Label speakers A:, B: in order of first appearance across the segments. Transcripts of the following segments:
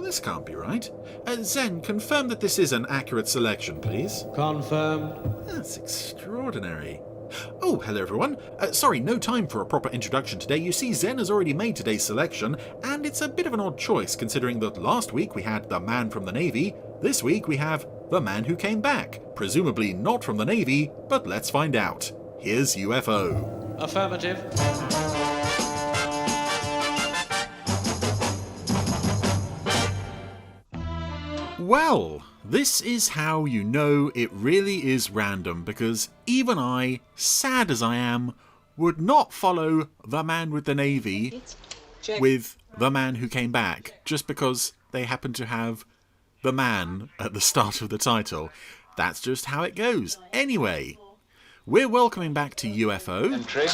A: this can't be right. Zen, confirm that this is an accurate selection, please.
B: Confirmed.
A: That's extraordinary. Oh, hello everyone. Sorry, no time for a proper introduction today. You see, Zen has already made today's selection, and it's a bit of an odd choice considering that last week we had the man from the Navy. This week we have the man who came back. Presumably not from the Navy, but let's find out. Here's UFO.
B: Affirmative.
A: Well, this is how you know it really is random, because even I, sad as I am, would not follow the man with the Navy with the man who came back, just because they happen to have the man at the start of the title. That's just how it goes. Anyway, we're welcoming back to UFO.
C: Entry.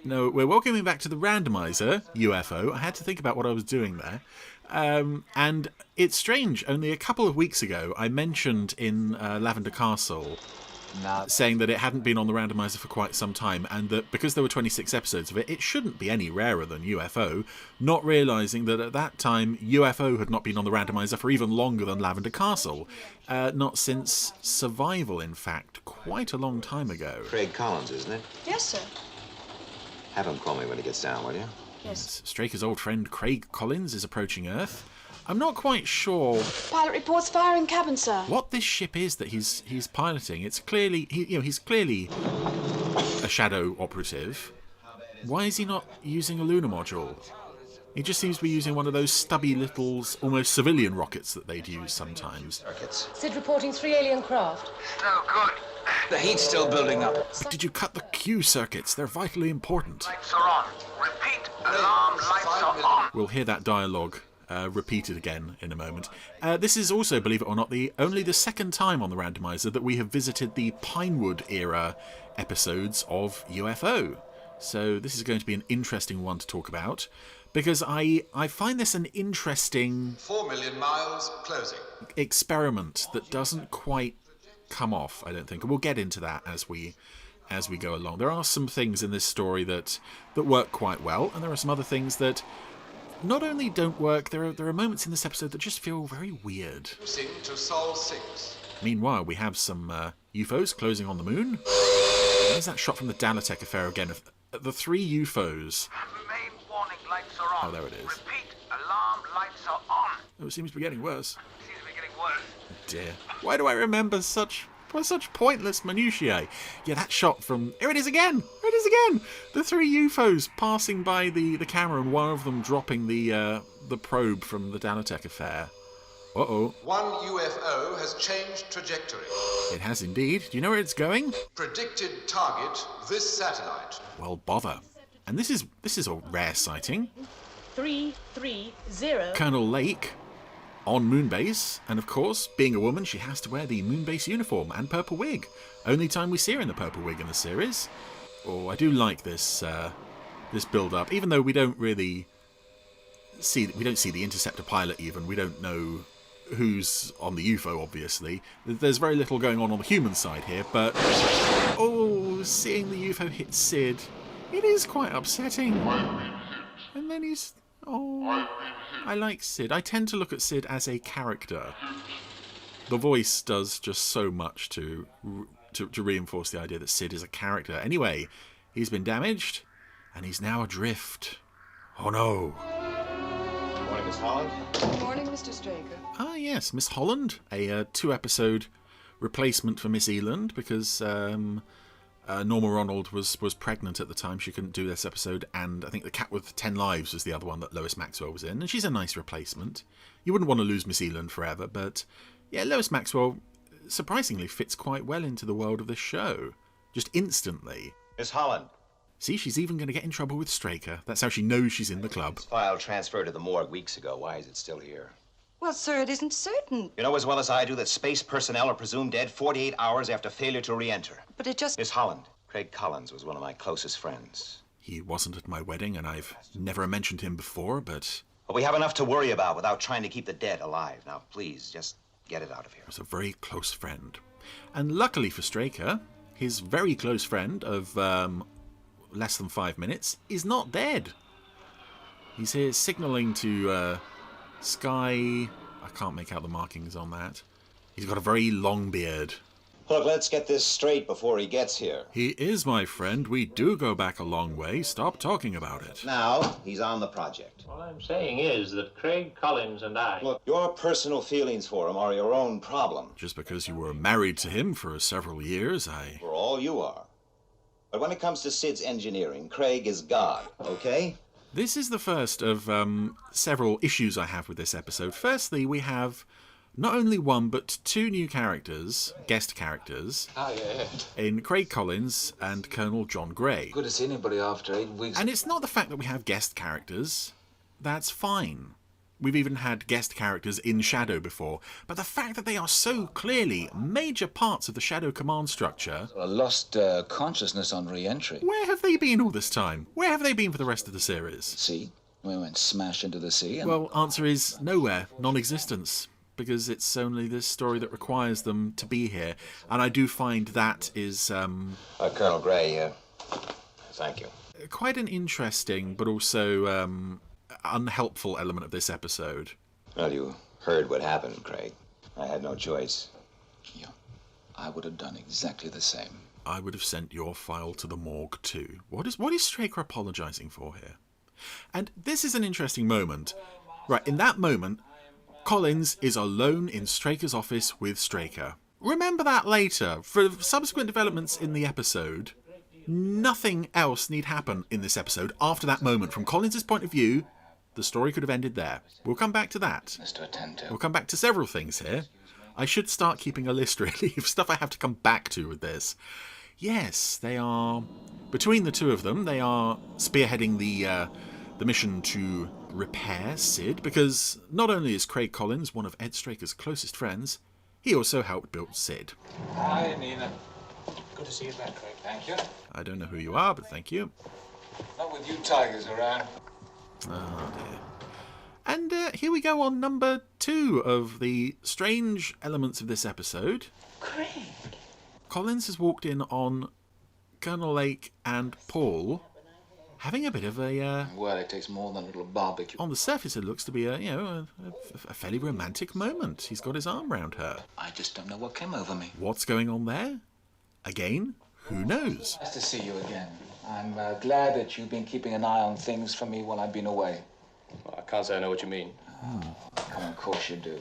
A: No, we're welcoming back to the Randomiser, UFO. I had to think about what I was doing there. And it's strange, only a couple of weeks ago I mentioned in Lavender Castle saying that it hadn't been on the Randomiser for quite some time, and that because there were 26 episodes of it, it shouldn't be any rarer than UFO, not realising that at that time UFO had not been on the Randomiser for even longer than Lavender Castle. Not since Survival, in fact, quite a long time ago.
C: Craig Collins, isn't it?
D: Yes, sir.
C: Have him call me when he gets down, will you?
D: Yes.
A: Straker's old friend Craig Collins is approaching Earth. I'm not quite sure
D: Pilot reports fire in cabin, sir.
A: what this ship is that he's piloting. It's clearly he's clearly a SHADO operative. Why is he not using a lunar module? He just seems to be using one of those stubby little, almost civilian rockets that they'd use sometimes.
C: Circuits.
E: Sid reporting 3 alien craft.
F: Still good.
C: The heat's still building up.
A: But did you cut the Q circuits? They're vitally important.
F: Lights are on. Repeat, alarm lights are on.
A: We'll hear that dialogue repeated again in a moment. This is also, believe it or not, only the second time on the Randomiser that we have visited the Pinewood era episodes of UFO. So this is going to be an interesting one to talk about, because I find this an interesting
G: 4 million miles closing.
A: experiment that doesn't quite come off, I don't think. And we'll get into that as we go along. There are some things in this story that work quite well, and there are some other things that not only don't work, there are moments in this episode that just feel very weird.
G: Sing to Sol 6.
A: Meanwhile, we have some UFOs closing on the moon. There's that shot from the Dalatech affair again of the 3 UFOs.
F: Main warning lights are on.
A: Oh, there it is.
F: Repeat, alarm lights are on.
A: Oh, it seems to be getting worse.
F: Seems to be getting worse.
A: Dear. Why do I remember such pointless minutiae? Yeah, that shot from... Here it is again! Here it is again! The 3 UFOs passing by the camera, and one of them dropping the probe from the Dalatech affair. Uh-oh.
G: One UFO has changed trajectory.
A: It has indeed. Do you know where it's going?
G: Predicted target, this satellite.
A: Well, bother. And this is a rare sighting.
E: 330.
A: Colonel Lake on Moonbase, and of course, being a woman, she has to wear the Moonbase uniform and purple wig. Only time we see her in the purple wig in the series. Oh, I do like this build-up, even though we don't really see the Interceptor pilot. Even we don't know who's on the UFO. Obviously, there's very little going on the human side here, but seeing the UFO hit Sid, it is quite upsetting. And then he's... Oh, I like Sid. I tend to look at Sid as a character. The voice does just so much to reinforce the idea that Sid is a character. Anyway, he's been damaged, and he's now adrift. Oh no.
C: Good morning, Miss Holland.
D: Good morning, Mr. Straker.
A: Ah yes, Miss Holland. A 2-episode replacement for Miss Eland, because... Norma Ronald was pregnant at the time. She couldn't do this episode, and I think The Cat with 10 Lives was the other one that Lois Maxwell was in, and she's a nice replacement. You wouldn't want to lose Miss Eland forever, but yeah, Lois Maxwell surprisingly fits quite well into the world of this show. Just instantly.
C: Miss Holland.
A: See, she's even going to get in trouble with Straker. That's how she knows she's in the club.
C: This file transferred to the morgue weeks ago. Why is it still here?
D: Well, sir, it isn't certain.
C: You know as well as I do that space personnel are presumed dead 48 hours after failure to re-enter.
D: But it just...
C: Miss Holland, Craig Collins was one of my closest friends.
A: He wasn't at my wedding, and I've never mentioned him before, but...
C: But we have enough to worry about without trying to keep the dead alive. Now, please, just get it out of here.
A: He was a very close friend. And luckily for Straker, his very close friend of less than 5 minutes is not dead. He's here signalling to Sky... I can't make out the markings on that. He's got a very long beard.
C: Look, let's get this straight before he gets here.
A: He is my friend. We do go back a long way. Stop talking about it.
C: Now, he's on the project.
B: All I'm saying is that Craig Collins and I...
C: Look, your personal feelings for him are your own problem.
A: Just because you were married to him for several years,
C: For all you are. But when it comes to Sid's engineering, Craig is God, okay?
A: This is the first of several issues I have with this episode. Firstly, we have not only one, but two new characters, guest characters, in Craig Collins and Colonel John Gray.
H: Good to see anybody after 8 weeks.
A: And it's not the fact that we have guest characters. That's fine. We've even had guest characters in SHADO before. But the fact that they are so clearly major parts of the SHADO command structure...
H: I lost consciousness on re-entry.
A: Where have they been all this time? Where have they been for the rest of the series?
H: Sea. We went smash into the sea and...
A: Well, answer is nowhere. Non-existence. Because it's only this story that requires them to be here. And I do find that is...
C: Colonel Gray, thank you.
A: quite an interesting, but also unhelpful element of this episode.
C: Well, you heard what happened, Craig. I had no choice.
H: Yeah, I would have done exactly the same.
A: I would have sent your file to the morgue too. What is Straker apologising for here? And this is an interesting moment. Right, in that moment, Collins is alone in Straker's office with Straker. Remember that later. For subsequent developments in the episode, nothing else need happen in this episode after that moment. From Collins' point of view, the story could have ended there. We'll come back to that.
H: Mr. Attentive.
A: We'll come back to several things here. I should start keeping a list, really, of stuff I have to come back to with this. Yes, they are... Between the two of them, they are spearheading the mission to repair Sid, because not only is Craig Collins one of Ed Straker's closest friends, he also helped build Sid.
H: Hi, Nina. Good to see you back, Craig. Thank you.
A: I don't know who you are, but thank you.
H: Not with you tigers around.
A: Oh, dear. And here we go on number 2 of the strange elements of this episode.
D: Craig.
A: Collins has walked in on Colonel Lake and Paul having a bit of a...
H: Well, it takes more than a little barbecue.
A: On the surface, it looks to be a fairly romantic moment. He's got his arm round her.
H: I just don't know what came over me.
A: What's going on there? Again, who knows?
H: Nice to see you again. I'm glad that you've been keeping an eye on things for me while I've been away.
B: Well, I can't say I know what you mean.
H: Of course you do.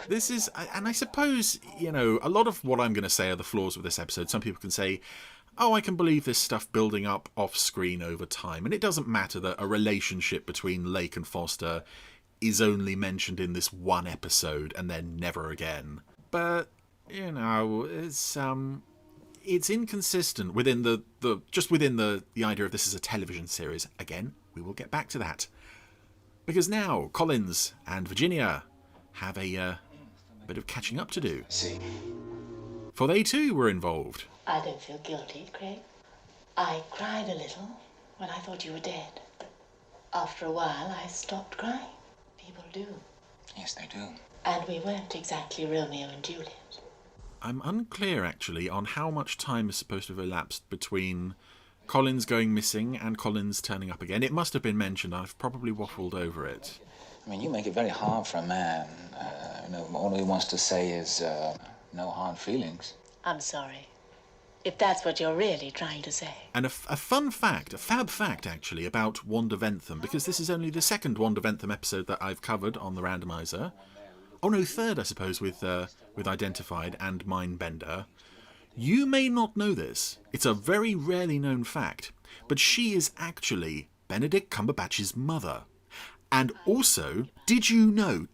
A: This is, and I suppose, a lot of what I'm going to say are the flaws with this episode. Some people can say, oh, I can believe this stuff building up off screen over time. And it doesn't matter that a relationship between Lake and Foster is only mentioned in this one episode and then never again. But, it's inconsistent within the idea of this as a television series. Again, we will get back to that. Because now Collins and Virginia have a bit of catching up to do.
H: See.
A: For they too were involved.
I: I don't feel guilty, Craig. I cried a little when I thought you were dead. After a while, I stopped crying. People do.
H: Yes, they do.
I: And we weren't exactly Romeo and Juliet.
A: I'm unclear, actually, on how much time is supposed to have elapsed between Collins going missing and Collins turning up again. It must have been mentioned. I've probably waffled over it.
H: I mean, you make it very hard for a man. All he wants to say is no hard feelings.
I: I'm sorry. If that's what you're really trying to say.
A: And a fun fact, a fab fact, actually, about Wanda Ventham, because this is only the second Wanda Ventham episode that I've covered on the Randomiser. Oh no, third, I suppose, with Identified and Mindbender. You may not know this. It's a very rarely known fact. But she is actually Benedict Cumberbatch's mother. And also, did you know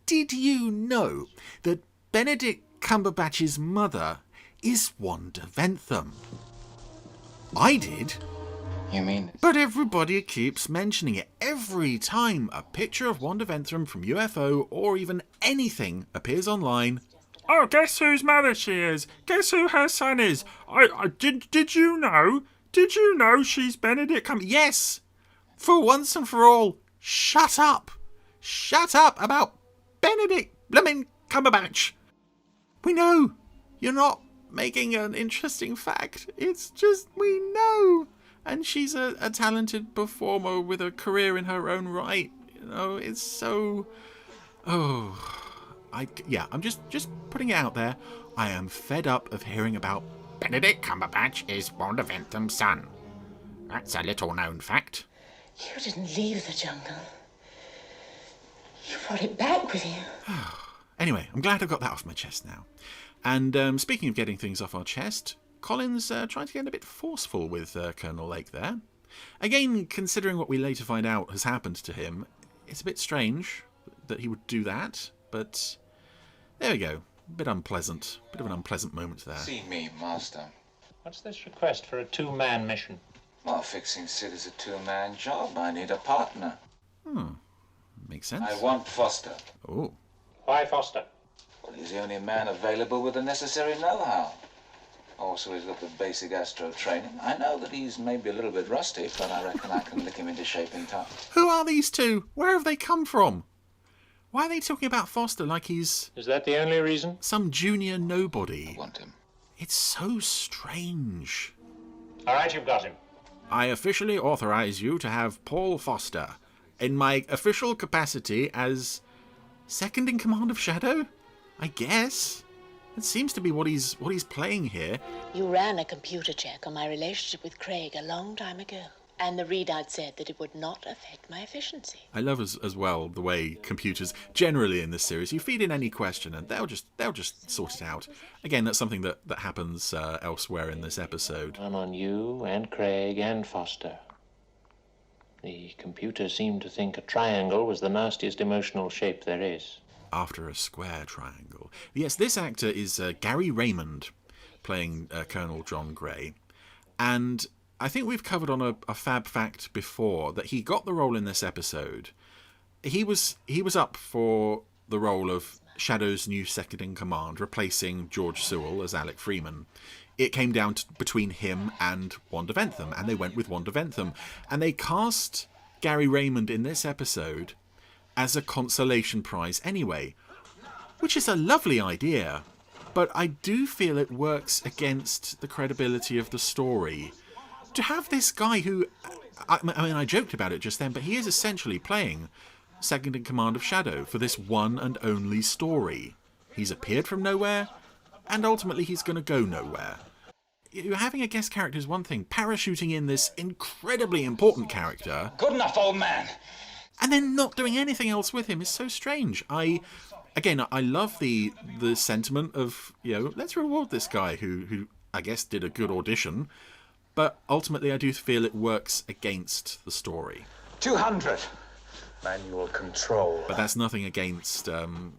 A: that Benedict Cumberbatch's mother is Wanda Ventham? I did.
H: You mean?
A: But everybody keeps mentioning it. Every time a picture of Wanda Ventham from UFO or even anything appears online, oh, guess whose mother she is? Guess who her son is? Did you know? Did you know she's Benedict Cumberbatch? Yes! For once and for all, shut up! Shut up about Benedict blimmin' Cumberbatch! We know! You're not making an interesting fact. It's just, we know! And she's a talented performer with a career in her own right. It's so... I'm just putting it out there. I am fed up of hearing about
F: Benedict Cumberbatch is Wanda Bentham's son. That's a little-known fact.
I: You didn't leave the jungle. You brought it back with you.
A: Anyway, I'm glad I've got that off my chest now. And speaking of getting things off our chest, Colin's trying to get a bit forceful with Colonel Lake there. Again, considering what we later find out has happened to him, it's a bit strange that he would do that, but there we go. A bit unpleasant. Bit of an unpleasant moment there.
H: See me, Master.
B: What's this request for a two-man mission?
H: Well, fixing Sid is a two-man job. I need a partner.
A: Makes sense.
H: I want Foster.
A: Oh.
B: Why Foster?
H: Well, he's the only man available with the necessary know-how. Also, he's got the basic astro training. I know that he's maybe a little bit rusty, but I reckon I can lick him into shape in time.
A: Who are these two? Where have they come from? Why are they talking about Foster like he's...
B: Is that the only reason?
A: Some junior nobody.
H: I want him.
A: It's so strange.
B: All right, you've got him.
A: I officially authorize you to have Paul Foster in my official capacity as second in command of SHADO? I guess. It seems to be what he's playing here.
I: You ran a computer check on my relationship with Craig a long time ago, and the readout said that it would not affect my efficiency.
A: I love as well the way computers generally in this series, you feed in any question and they'll just sort it out. Again, that's something that happens elsewhere in this episode.
B: I'm on you and Craig and Foster. The computer seemed to think a triangle was the nastiest emotional shape there is.
A: After a square triangle. Yes, this actor is Gary Raymond, playing Colonel John Grey. And I think we've covered on a fab fact before that he got the role in this episode. He was up for the role of SHADO's new second in command, replacing George Sewell as Alec Freeman. It came down to between him and Wanda Bentham, and they went with Wanda Bentham. And they cast Gary Raymond in this episode as a consolation prize anyway, which is a lovely idea, but I do feel it works against the credibility of the story. To have this guy who, I mean, I joked about it just then, but he is essentially playing second in command of SHADO for this one and only story. He's appeared from nowhere, and ultimately he's going to go nowhere. Having a guest character is one thing, parachuting in this incredibly important character...
H: Good enough, old man!
A: And then not doing anything else with him is so strange. I love the sentiment of, let's reward this guy who I guess did a good audition, but ultimately I do feel it works against the story.
H: 200.
F: Manual control.
A: But that's nothing against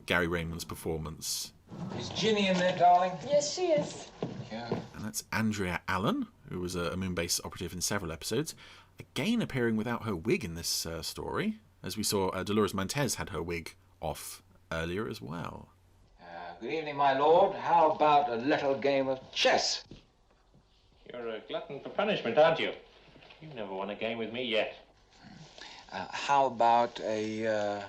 A: Gary Raymond's performance.
H: Is Ginny in there, darling?
E: Yes, she is.
H: Yeah.
A: And that's Andrea Allen, who was a Moonbase operative in several episodes, again appearing without her wig in this story. As we saw, Dolores Montez had her wig off earlier as well.
H: Good evening, my lord. How about a little game of chess?
B: You're a glutton for punishment, aren't you? You've never won a game with me yet.
H: How about a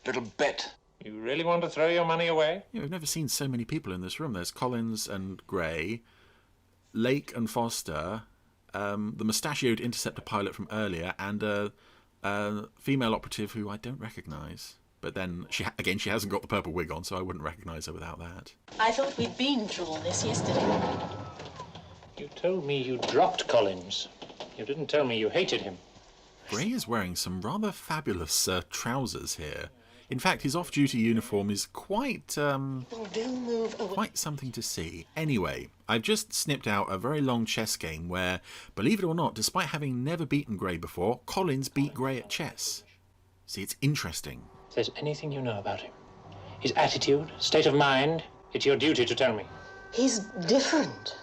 H: little bet?
B: You really want to throw your money away?
A: We've never seen so many people in this room. There's Collins and Gray, Lake and Foster, the mustachioed interceptor pilot from earlier, and a female operative who I don't recognise. But then, she hasn't got the purple wig on, so I wouldn't recognise her without that.
I: I thought we'd been through all this yesterday.
B: You told me you dropped Collins. You didn't tell me you hated him.
A: Gray is wearing some rather fabulous trousers here. In fact, his off-duty uniform is quite something to see. Anyway, I've just snipped out a very long chess game where, believe it or not, despite having never beaten Gray before, Collins beat Gray at chess. See, it's interesting.
B: If there's anything you know about him, his attitude, state of mind, it's your duty to tell me.
I: He's different.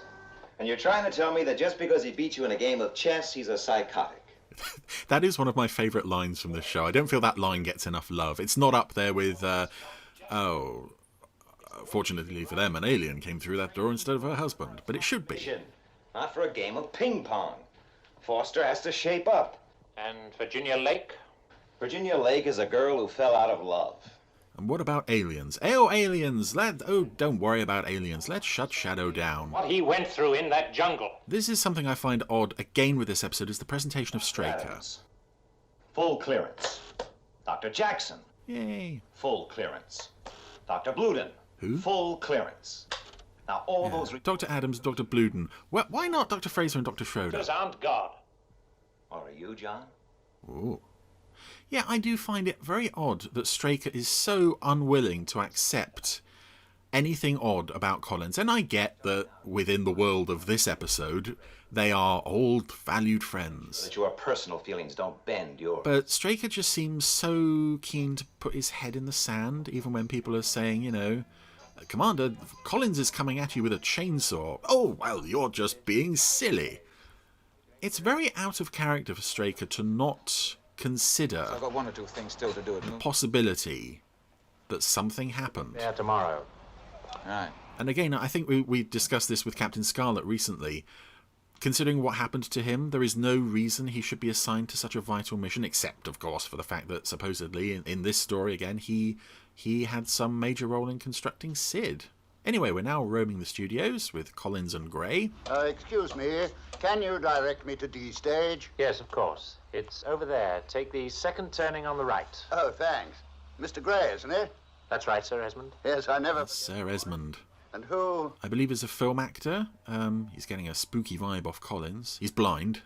C: And you're trying to tell me that just because he beat you in a game of chess, he's a psychotic?
A: That is one of my favourite lines from this show. I don't feel that line gets enough love. It's not up there with, fortunately for them, an alien came through that door instead of her husband. But it should be.
C: Not for a game of ping pong. Foster has to shape up.
B: And Virginia Lake?
C: Virginia Lake is a girl who fell out of love.
A: And what about aliens? Aliens! Don't worry about aliens. Let's shut SHADO down.
B: What he went through in that jungle.
A: This is something I find odd again with this episode, is the presentation of Straker.
C: Full clearance. Dr. Jackson.
A: Yay.
C: Full clearance. Dr. Bluden.
A: Who?
C: Full clearance. Now, all those...
A: Dr. Adams, Dr. Bluden. Why not Dr. Fraser and Dr. Schroeder?
C: Because I'm God. Or are you, John?
A: Ooh. Yeah, I do find it very odd that Straker is so unwilling to accept anything odd about Collins. And I get that within the world of this episode, they are old, valued friends.
C: That your personal feelings don't bend yours.
A: But Straker just seems so keen to put his head in the sand, even when people are saying, you know, Commander, Collins is coming at you with a chainsaw. Oh, well, you're just being silly. It's very out of character for Straker to not consider
H: I've got one or two things still to do.
A: the possibility that something happened.
B: Yeah, tomorrow.
H: Right.
A: And again, I think we discussed this with Captain Scarlet recently. Considering what happened to him, there is no reason he should be assigned to such a vital mission, except, of course, for the fact that supposedly, in this story again, he had some major role in constructing Sid. Anyway, we're now roaming the studios with Collins and Gray.
J: Excuse me, can you direct me to D stage?
B: Yes, of course. It's over there. Take the second turning on the right.
J: Oh, thanks. Mr. Gray, isn't it?
B: That's right, Sir Esmond.
J: Yes, I never...
A: Sir Esmond.
J: And who?
A: I believe is a film actor. He's getting a spooky vibe off Collins. He's blind.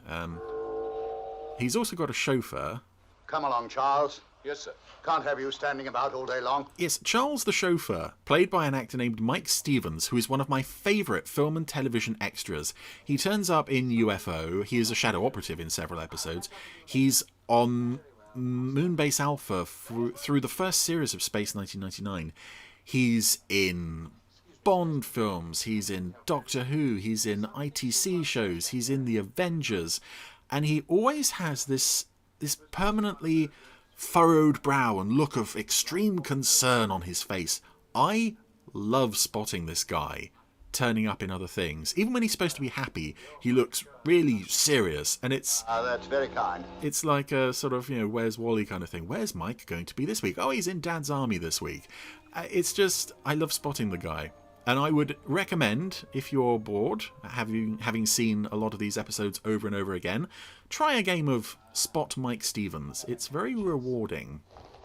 A: He's also got a chauffeur.
J: Come along, Charles.
G: Yes, sir.
J: Can't have you standing about all day long.
A: Yes, Charles the chauffeur, played by an actor named Mike Stevens, who is one of my favourite film and television extras. He turns up in UFO. He is a shadow operative in several episodes. He's on Moonbase Alpha through the first series of Space 1999. He's in Bond films, he's in Doctor Who, he's in ITC shows, he's in the Avengers, and he always has this permanently furrowed brow and look of extreme concern on his face. I love spotting this guy turning up in other things. Even when he's supposed to be happy, he looks really serious, and it's...
J: that's very kind.
A: It's like a sort of, you know, where's Wally kind of thing. Where's Mike going to be this week? Oh, he's in Dad's Army this week. It's just, I love spotting the guy. And I would recommend, if you're bored, having seen a lot of these episodes over and over again, try a game of Spot Mike Stevens. It's very rewarding.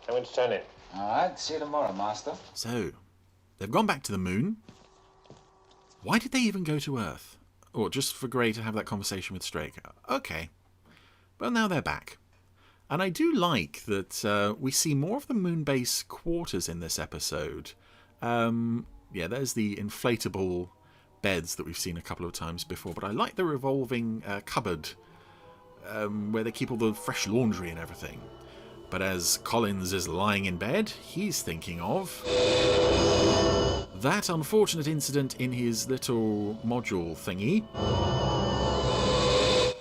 B: I'm going to turn in.
H: All right, see you tomorrow, Master.
A: So, they've gone back to the moon. Why did they even go to Earth? Or just for Gray to have that conversation with Straker? Okay. Well, now they're back. And I do like that we see more of the moon base quarters in this episode. Yeah, there's the inflatable beds that we've seen a couple of times before, but I like the revolving cupboard where they keep all the fresh laundry and everything. But as Collins is lying in bed, he's thinking of that unfortunate incident in his little module thingy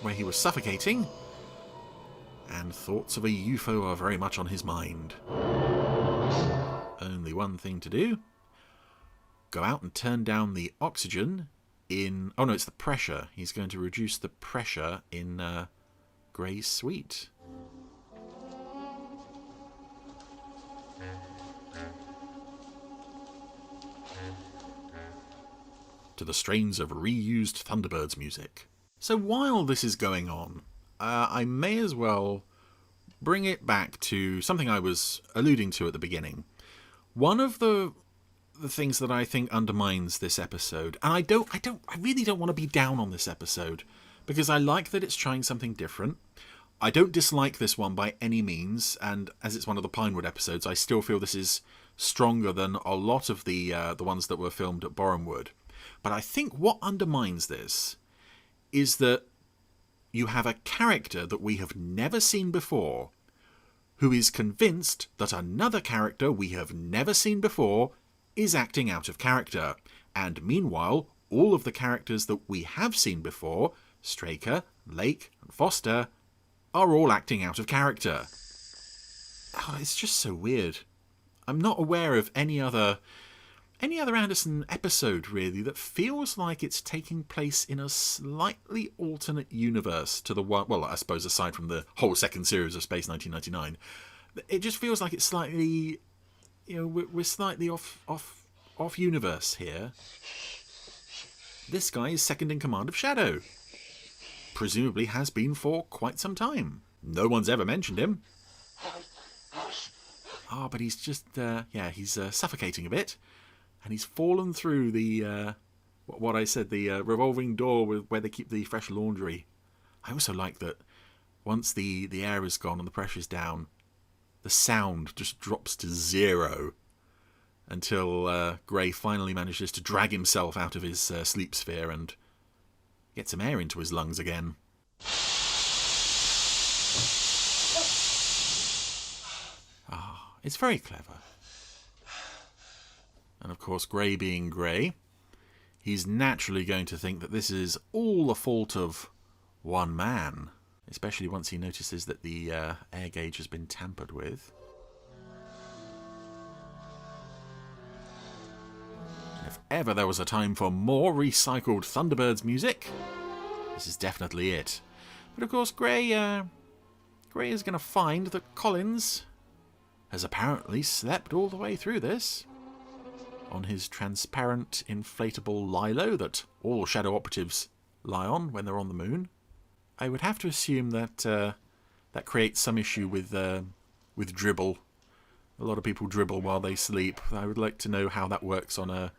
A: where he was suffocating, and thoughts of a UFO are very much on his mind. Only one thing to do. Go out and turn down the oxygen in... Oh no, it's the pressure. He's going to reduce the pressure in Gray's suite. To the strains of reused Thunderbirds music. So while this is going on, I may as well bring it back to something I was alluding to at the beginning. One of the things that I think undermines this episode, and I really don't want to be down on this episode, because I like that it's trying something different. I don't dislike this one by any means, and as it's one of the Pinewood episodes, I still feel this is stronger than a lot of the ones that were filmed at Borehamwood. But I think what undermines this is that you have a character that we have never seen before, who is convinced that another character we have never seen before is acting out of character, and meanwhile, all of the characters that we have seen before, Straker, Lake, and Foster, are all acting out of character. Oh, it's just so weird. I'm not aware of any other Anderson episode, really, that feels like it's taking place in a slightly alternate universe to the one, well, I suppose aside from the whole second series of Space 1999. It just feels like it's slightly... You know, we're slightly off universe here. This guy is second in command of SHADO. Presumably has been for quite some time. No one's ever mentioned him. but he's just, he's suffocating a bit. And he's fallen through the, what I said, the revolving door where they keep the fresh laundry. I also like that once the air is gone and the pressure's down, the sound just drops to 0 until Gray finally manages to drag himself out of his sleep sphere and get some air into his lungs again. It's very clever. And of course, Gray being Gray, he's naturally going to think that this is all the fault of one man, especially once he notices that the air gauge has been tampered with. And if ever there was a time for more recycled Thunderbirds music, this is definitely it. But of course, Gray is going to find that Collins has apparently slept all the way through this on his transparent inflatable Lilo that all Shadow operatives lie on when they're on the moon. I would have to assume that that creates some issue with dribble. A lot of people dribble while they sleep. I would like to know how that works on a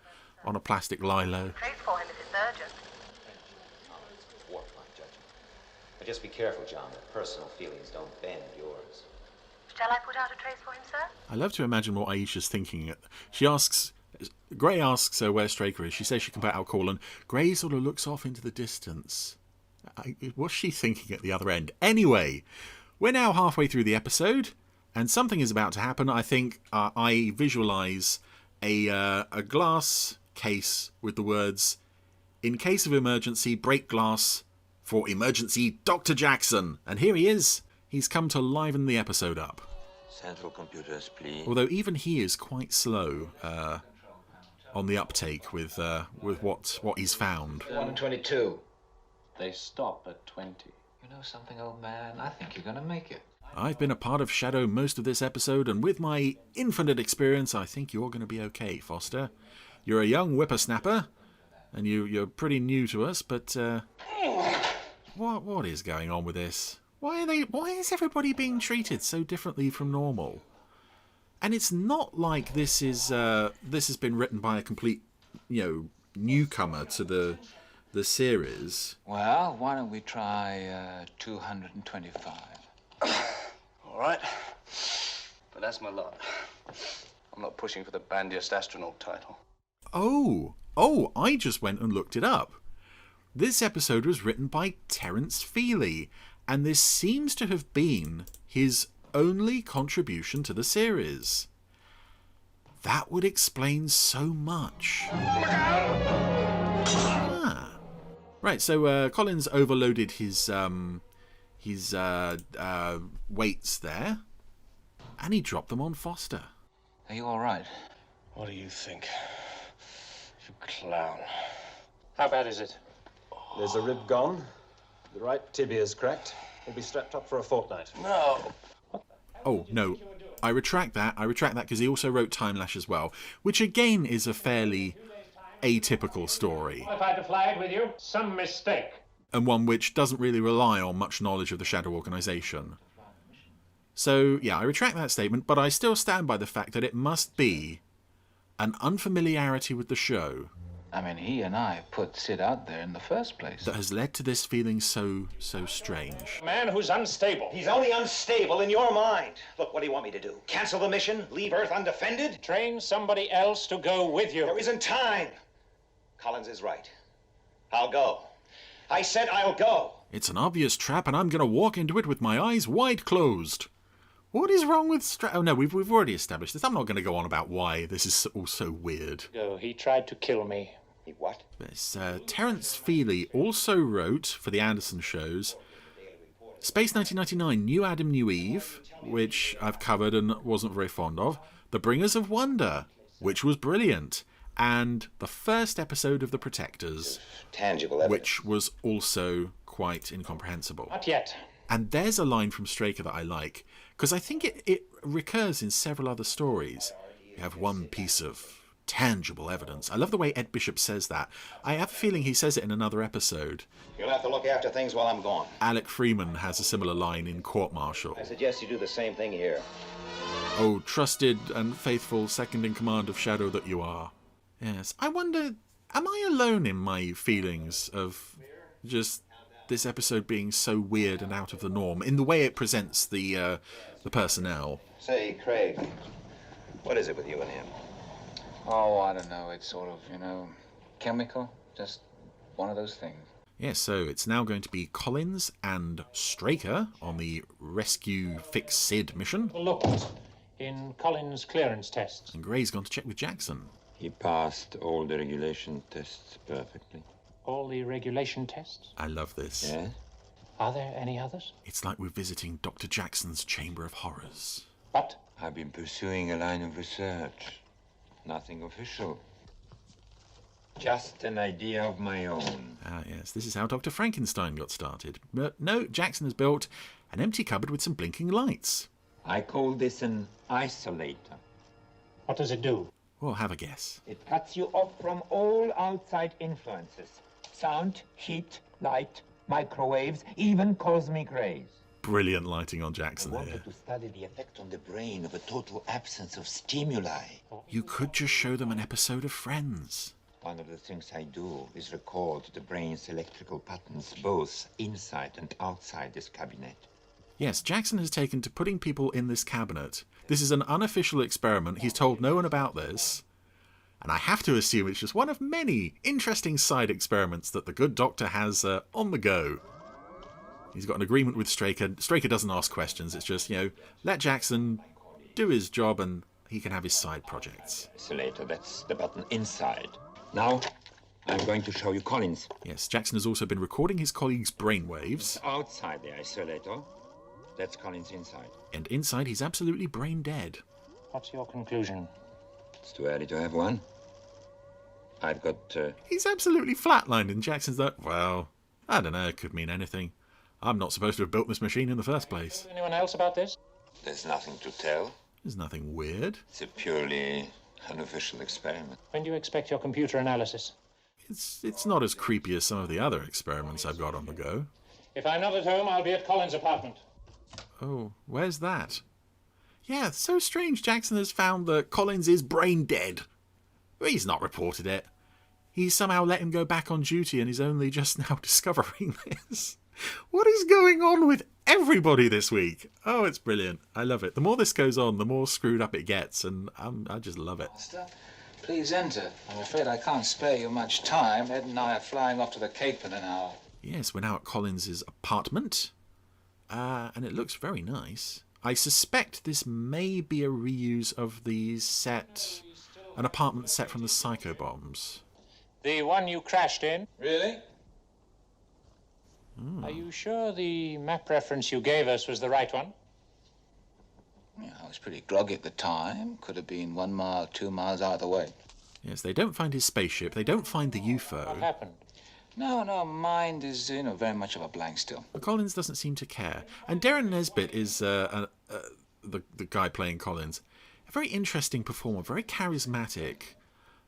A: plastic Lilo.
E: Trace for him if it's urgent.
K: But just be careful, John. Their personal feelings don't bend yours.
E: Shall I put out a trace for him, sir?
A: I love to imagine what Aisha's thinking. Gray asks her where Straker is. She says she can put out a call, and Gray sort of looks off into the distance. What's she thinking at the other end? Anyway, we're now halfway through the episode, and something is about to happen. I think I visualise a glass case with the words, "In case of emergency, break glass for emergency Dr. Jackson." And here he is. He's come to liven the episode up.
L: Central computers, please.
A: Although even he is quite slow on the uptake with what he's found.
B: 122. They stop at 20.
H: You know something, old man? I think you're going to make it.
A: I've been a part of Shadow most of this episode, and with my infinite experience, I think you're going to be okay, Foster. You're a young whippersnapper, and you're pretty new to us, but what is going on with this? Why is everybody being treated so differently from normal? And it's not like this has been written by a complete, newcomer to the series.
H: Well, why don't we try 225?
M: All right. But that's my lot. I'm not pushing for the bandiest astronaut title.
A: Oh, I just went and looked it up. This episode was written by Terence Feely, and this seems to have been his only contribution to the series. That would explain so much. Right, so Collins overloaded his weights there, and he dropped them on Foster.
H: Are you all right?
M: What do you think? You clown.
B: How bad is it?
K: There's a rib gone. The right tibia's cracked. He'll be strapped up for a fortnight.
M: No.
A: Oh, no. I retract that because he also wrote Time Lash as well, which again is a fairly atypical story.
B: If I had to fly it with you, some mistake.
A: And one which doesn't really rely on much knowledge of the Shadow organization. So, yeah, I retract that statement, but I still stand by the fact that it must be an unfamiliarity with the show.
H: I mean, he and I put Sid out there in the first place.
A: That has led to this feeling so strange.
B: A man who's unstable.
C: He's only unstable in your mind. Look, what do you want me to do? Cancel the mission? Leave Earth undefended?
B: Train somebody else to go with you.
C: There isn't time. Collins is right. I'll go. I said I'll go.
A: It's an obvious trap, and I'm going to walk into it with my eyes wide closed. What is wrong with Oh, no, we've already established this. I'm not going to go on about why this is all so weird.
B: Go. He tried to kill me.
C: He what?
A: Yes, Terence Feely also wrote, for the Anderson shows, Space 1999, New Adam, New Eve, which I've covered and wasn't very fond of, The Bringers of Wonder, which was brilliant, and the first episode of The Protectors,
C: tangible evidence,
A: which was also quite incomprehensible.
B: Not yet.
A: And there's a line from Straker that I like, because I think it recurs in several other stories. You have one piece of tangible evidence. I love the way Ed Bishop says that. I have a feeling he says it in another episode.
C: You'll have to look after things while I'm gone.
A: Alec Freeman has a similar line in Court Martial.
C: I suggest you do the same thing here.
A: Oh, trusted and faithful second in command of Shadow that you are. Yes, I wonder, am I alone in my feelings of just this episode being so weird and out of the norm in the way it presents the personnel?
C: Say, Craig, what is it with you and him?
H: Oh, I don't know. It's sort of, chemical. Just one of those things.
A: Yes, so it's now going to be Collins and Straker on the Rescue Fix Sid mission.
B: Looked in Collins' clearance tests.
A: And Gray's gone to check with Jackson.
L: He passed all the regulation tests perfectly.
B: All the regulation tests?
A: I love this.
L: Yeah?
B: Are there any others?
A: It's like we're visiting Dr. Jackson's Chamber of Horrors.
B: What?
L: I've been pursuing a line of research. Nothing official. Just an idea of my own.
A: Ah, yes, this is how Dr. Frankenstein got started. But no, Jackson has built an empty cupboard with some blinking lights.
L: I call this an isolator.
B: What does it do?
A: Well, have a guess.
N: It cuts you off from all outside influences. Sound, heat, light, microwaves, even cosmic rays.
A: Brilliant lighting on Jackson
L: I
A: here.
L: wanted to study the effect on the brain of a total absence of stimuli.
A: You could just show them an episode of Friends.
L: One of the things I do is record the brain's electrical patterns both inside and outside this cabinet.
A: Yes, Jackson has taken to putting people in this cabinet. This is an unofficial experiment. He's told no one about this. And I have to assume it's just one of many interesting side experiments that the good doctor has on the go. He's got an agreement with Straker. Straker doesn't ask questions. It's just, let Jackson do his job and he can have his side projects.
L: Isolator, that's the button inside. Now, I'm going to show you Collins.
A: Yes, Jackson has also been recording his colleagues' brainwaves.
L: Outside the isolator, that's Collins inside.
A: And inside, he's absolutely brain dead.
B: What's your conclusion?
L: It's too early to have one. I've got...
A: He's absolutely flatlined, and Jackson's like, well, I don't know, it could mean anything. I'm not supposed to have built this machine in the first place.
B: Anyone else about this?
L: There's nothing to tell.
A: There's nothing weird.
L: It's a purely unofficial experiment.
B: When do you expect your computer analysis?
A: It's not as creepy as some of the other experiments I've got on the go.
B: If I'm not at home, I'll be at Collins' apartment.
A: Oh, where's that? Yeah, it's so strange Jackson has found that Collins is brain dead. He's not reported it. He's somehow let him go back on duty and is only just now discovering this. What is going on with everybody this week? Oh, it's brilliant. I love it. The more this goes on, the more screwed up it gets, and I just love it.
H: Master, please enter. I'm afraid I can't spare you much time. Ed and I are flying off to the Cape in an hour.
A: Yes, we're now at Collins's apartment, and it looks very nice. I suspect this may be a reuse of the set, an apartment set from the Psycho Bombs.
B: The one you crashed in?
H: Really?
B: Are you sure the map reference you gave us was the right one?
H: Yeah, I was pretty groggy at the time. Could have been 1 mile, 2 miles either way.
A: Yes, they don't find his spaceship. They don't find the UFO.
B: What happened?
H: No, mind is, very much of a blank still.
A: But Collins doesn't seem to care. And Darren Nesbitt is the guy playing Collins. A very interesting performer, very charismatic,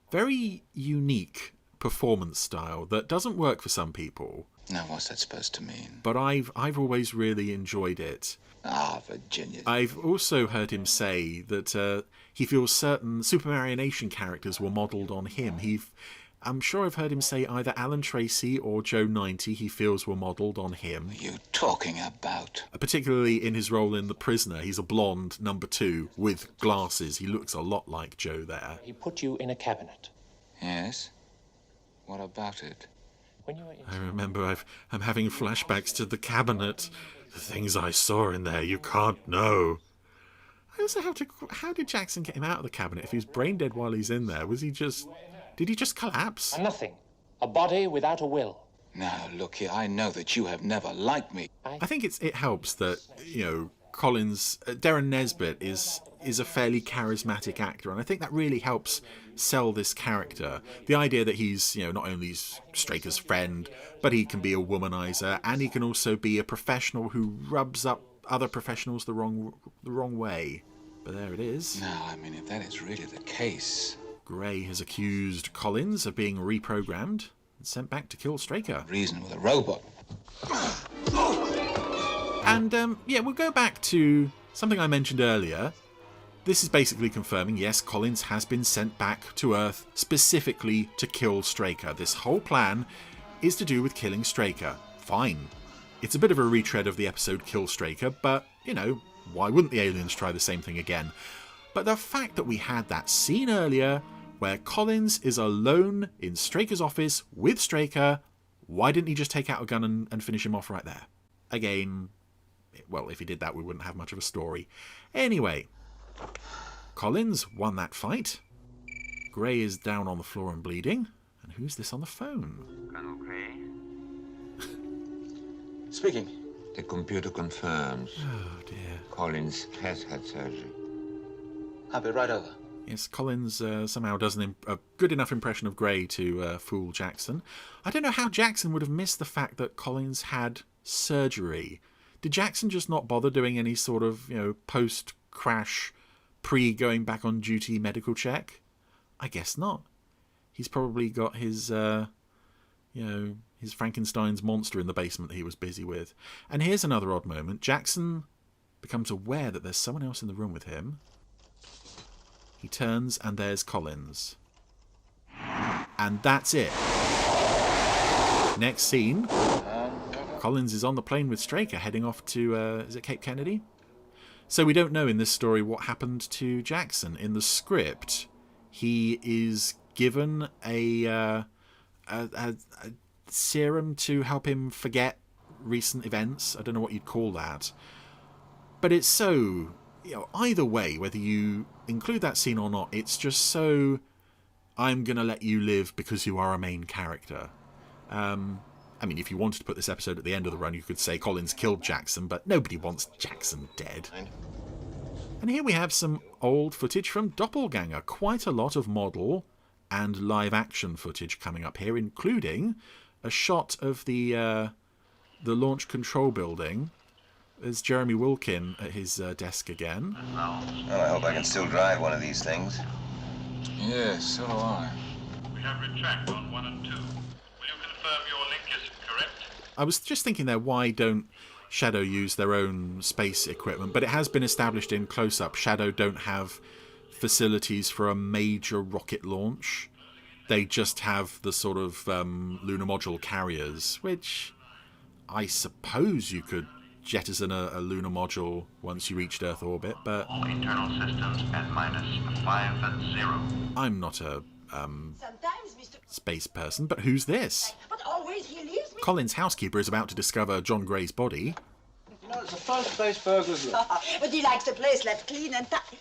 A: very unique performance style that doesn't work for some people.
H: Now, what's that supposed to mean?
A: But I've always really enjoyed it.
H: Ah, Virginia.
A: I've also heard him say that he feels certain Supermarionation characters were modelled on him. I'm sure I've heard him say either Alan Tracy or Joe 90 he feels were modelled on him.
H: What are you talking about?
A: Particularly in his role in The Prisoner. He's a blonde number 2 with glasses. He looks a lot like Joe there.
B: He put you in a cabinet.
H: Yes? What about it?
B: When you were
A: I remember I'm having flashbacks to the cabinet. The things I saw in there, you can't know. I also have to... How did Jackson get him out of the cabinet if he's brain dead while he's in there? Did he just collapse?
B: Nothing. A body without a will.
H: Now, look here, I know that you have never liked me.
A: I think it helps that, Collins... Darren Nesbitt is a fairly charismatic actor, and I think that really helps sell this character. The idea that he's, not only Straker's friend, but he can be a womanizer, and he can also be a professional who rubs up other professionals the wrong way. But there it is.
H: No, if that is really the case...
A: Gray has accused Collins of being reprogrammed and sent back to kill Straker.
H: Reason with a robot.
A: And, we'll go back to something I mentioned earlier. This is basically confirming, yes, Collins has been sent back to Earth specifically to kill Straker. This whole plan is to do with killing Straker. Fine. It's a bit of a retread of the episode Kill Straker, but, you know, why wouldn't the aliens try the same thing again? But the fact that we had that scene earlier where Collins is alone in Straker's office with Straker, why didn't he just take out a gun and finish him off right there? Again, well, if he did that, we wouldn't have much of a story. Anyway, Collins won that fight. Gray is down on the floor and bleeding. And who's this on the phone?
L: Colonel Gray?
K: Speaking.
L: The computer confirms.
A: Oh, dear.
L: Collins has had surgery.
M: I'll be right over.
A: Yes, Collins somehow does a good enough impression of Gray to fool Jackson. I don't know how Jackson would have missed the fact that Collins had surgery. Did Jackson just not bother doing any sort of, you know, post-crash, pre-going back on duty medical check? I guess not. He's probably got his, you know, his Frankenstein's monster in the basement that he was busy with. And here's another odd moment. Jackson becomes aware that there's someone else in the room with him. He turns and there's Collins. And that's it. Next scene, Collins is on the plane with Straker heading off to, is it Cape Kennedy? So we don't know in this story what happened to Jackson. In the script, he is given a serum to help him forget recent events. I don't know what you'd call that. But it's so, you know, either way, whether you include that scene or not, it's just so, I'm going to let you live because you are a main character. I mean, if you wanted to put this episode at the end of the run, you could say Collins killed Jackson, but nobody wants Jackson dead. And here we have some old footage from Doppelganger. Quite a lot of model and live action footage coming up here, including a shot of the launch control building. There's Jeremy Wilkin at his desk again.
O: Well, I hope I can still drive one of these things.
H: Yes, so do I.
P: We have retract on 1 and 2. Will you confirm your link is correct?
A: I was just thinking there, why don't SHADO use their own space equipment? But it has been established in close-up, SHADO don't have facilities for a major rocket launch. They just have the sort of lunar module carriers, which I suppose you could jettison a lunar module once you reached Earth orbit, but
P: All internal systems at -50.
A: I'm not a space person. But who's this?
Q: But always he leaves me.
A: Collins' housekeeper is about to discover John Gray's body.
M: You know, it's a first-base burglar's look.
Q: But he likes the place left clean and tidy.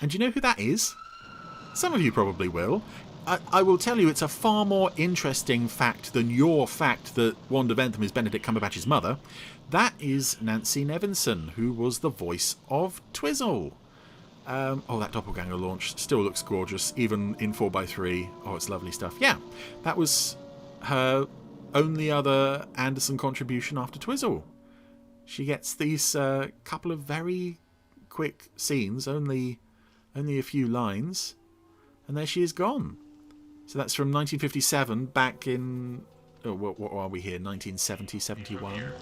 A: And do you know who that is? Some of you probably will. I will tell you, it's a far more interesting fact than your fact that Wanda Ventham is Benedict Cumberbatch's mother. That is Nancy Nevinson, who was the voice of Twizzle. Oh, that Doppelganger launch still looks gorgeous, even in 4x3. Oh, it's lovely stuff. Yeah, that was her only other Anderson contribution after Twizzle. She gets these couple of very quick scenes, only a few lines, and there she is gone. So that's from 1957, back in, oh, what are we here, 1970, 71?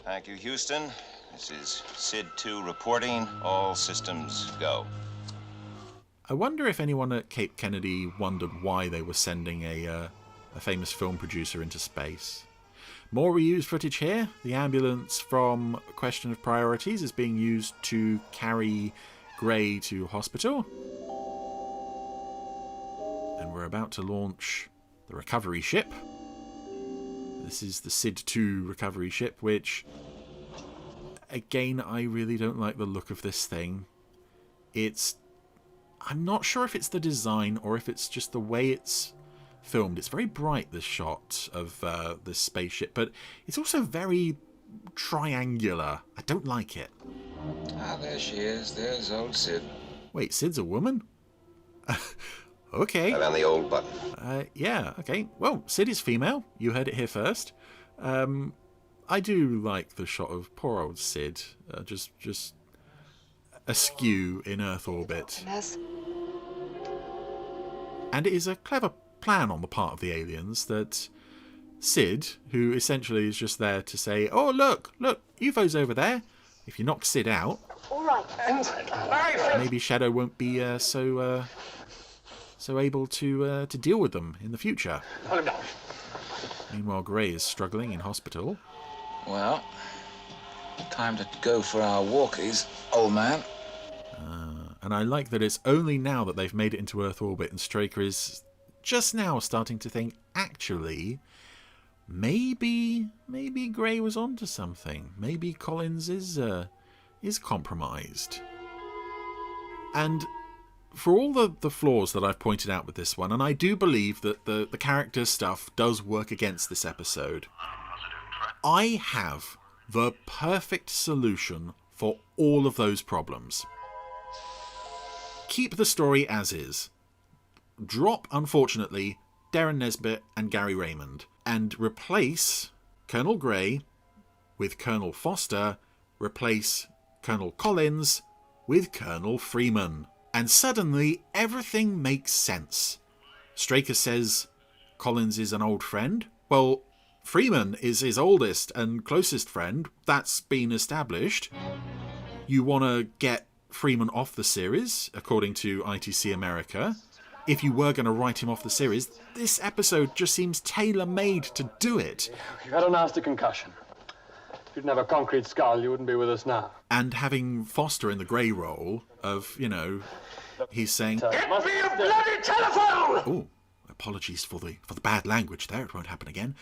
O: Thank you, Houston. This is SID-2 reporting. All systems go.
A: I wonder if anyone at Cape Kennedy wondered why they were sending a famous film producer into space. More reused footage here. The ambulance from Question of Priorities is being used to carry Gray to hospital. And we're about to launch the recovery ship. This is the SID-2 recovery ship, which, again, I really don't like the look of this thing. I'm not sure if it's the design or if it's just the way it's filmed. It's very bright, this shot of this spaceship, but it's also very triangular. I don't like it.
H: Ah, there she is. There's old Sid.
A: Wait, Sid's a woman? Okay.
O: Right on the old button.
A: Yeah, okay. Well, Sid is female. You heard it here first. I do like the shot of poor old Sid, just askew in Earth orbit. And it is a clever plan on the part of the aliens that Sid, who essentially is just there to say, oh, look, UFO's over there. If you knock Sid out,
E: All right.
A: maybe Shadow won't be so able to deal with them in the future. Meanwhile, Grey is struggling in hospital.
H: Well, time to go for our walkies, old man.
A: And I like that it's only now that they've made it into Earth orbit and Straker is just now starting to think, actually, maybe Grey was onto something. Maybe Collins is compromised. And for all the flaws that I've pointed out with this one, and I do believe that the character stuff does work against this episode, I have the perfect solution for all of those problems. Keep the story as is. Drop, unfortunately, Darren Nesbitt and Gary Raymond, and replace Colonel Grey with Colonel Foster, replace Colonel Collins with Colonel Freeman. And suddenly, everything makes sense. Straker says Collins is an old friend. Well, Freeman is his oldest and closest friend. That's been established. You want to get Freeman off the series, according to ITC America. If you were going to write him off the series, this episode just seems tailor-made to do it.
R: You've had a nasty concussion. If you didn't have a concrete skull, you wouldn't be with us now.
A: And having Foster in the Grey role of, he's saying,
R: "Get me a bloody telephone!"
A: Oh, apologies for the bad language there. It won't happen again.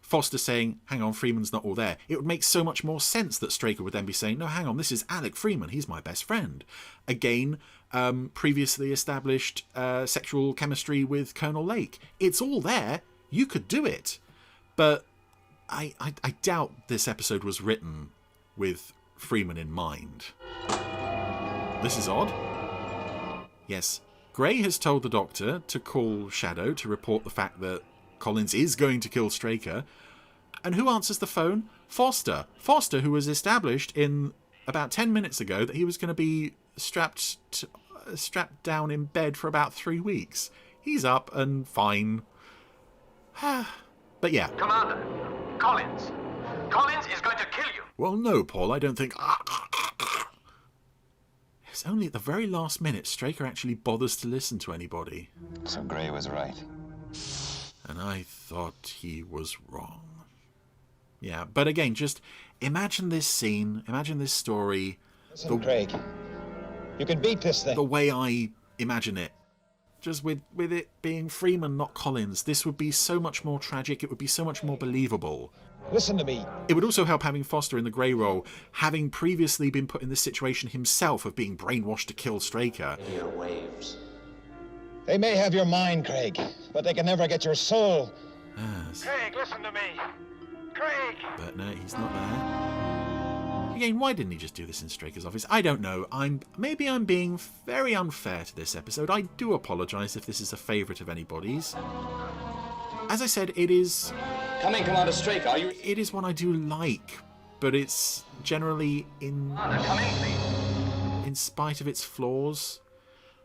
A: Foster saying, hang on, Freeman's not all there. It would make so much more sense that Straker would then be saying, no, hang on, this is Alec Freeman. He's my best friend. Again, previously established sexual chemistry with Colonel Lake. It's all there. You could do it. But I doubt this episode was written with Freeman in mind. This is odd. Yes, Grey has told the Doctor to call Shadow to report the fact that Collins is going to kill Straker. And who answers the phone? Foster. Foster, who was established in about 10 minutes ago that he was going to be strapped down in bed for about 3 weeks. He's up and fine. But yeah.
S: Commander, Collins. Collins is going to kill you.
A: Well, no, Paul, I don't think... It's only at the very last minute Straker actually bothers to listen to anybody.
O: So Grey was right.
A: And I thought he was wrong. Yeah, but again, just imagine this scene, imagine this story.
C: Listen, Craig, you can beat this thing.
A: The way I imagine it. Just with it being Freeman, not Collins, this would be so much more tragic, it would be so much more believable.
C: Listen to me.
A: It would also help having Foster in the Grey role, having previously been put in this situation himself of being brainwashed to kill Straker.
B: Your waves.
C: They may have your mind, Craig, but they can never get your soul.
A: Yes.
S: Craig, listen to me. Craig!
A: But no, he's not there. Again, why didn't he just do this in Straker's office? I don't know. Maybe I'm being very unfair to this episode. I do apologise if this is a favourite of anybody's. As I said, it is...
M: Come in, Commander Straker, are you...
A: It is one I do like, but it's generally in spite of its flaws.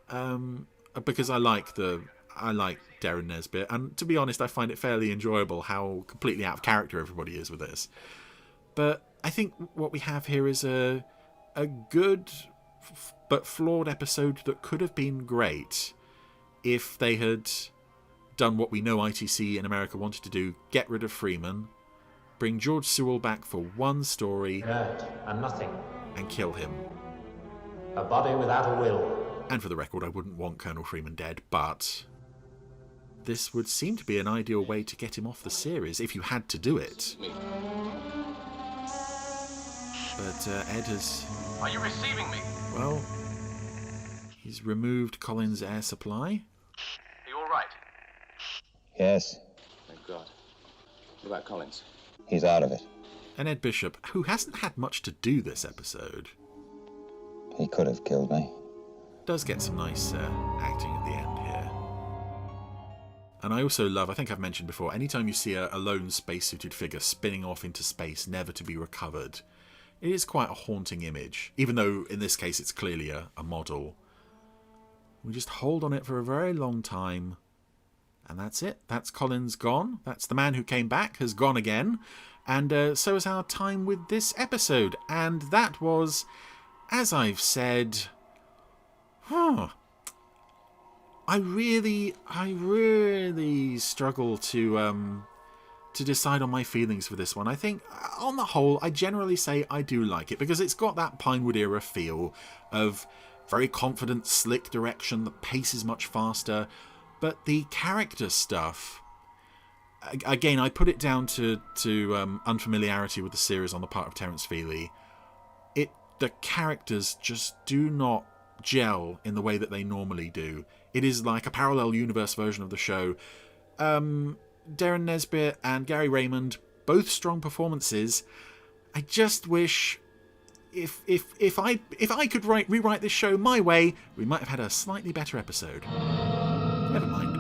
A: Because I like Darren Nesbitt, and to be honest, I find it fairly enjoyable how completely out of character everybody is with this. But I think what we have here is a good but flawed episode that could have been great if they had done what we know ITC in America wanted to do: get rid of Freeman, bring George Sewell back for one story,
B: and nothing,
A: and kill him.
B: A body without a will.
A: And for the record, I wouldn't want Colonel Freeman dead, but this would seem to be an ideal way to get him off the series if you had to do it. But Ed has...
S: Are you receiving me?
A: Well, he's removed Collins' air supply.
S: Are you all right?
C: Yes.
H: Thank God. What about Collins?
C: He's out of it.
A: And Ed Bishop, who hasn't had much to do this episode...
C: He could have killed me.
A: Does get some nice acting at the end here. And I also love, I think I've mentioned before, anytime you see a lone spacesuited figure spinning off into space, never to be recovered, it is quite a haunting image. Even though, in this case, it's clearly a model. We just hold on it for a very long time. And that's it. That's Collins gone. That's the man who came back, has gone again. And so is our time with this episode. And that was as I've said, I really struggle to decide on my feelings for this one. I think, on the whole, I generally say I do like it, because it's got that Pinewood era feel of very confident, slick direction. The pace is much faster, but the character stuff, again, I put it down to unfamiliarity with the series on the part of Terence Feely. The characters just do not gel in the way that they normally do. It is like a parallel universe version of the show. Darren Nesbitt and Gary Raymond, both strong performances. I just wish if I could rewrite this show my way, we might have had a slightly better episode. Never mind.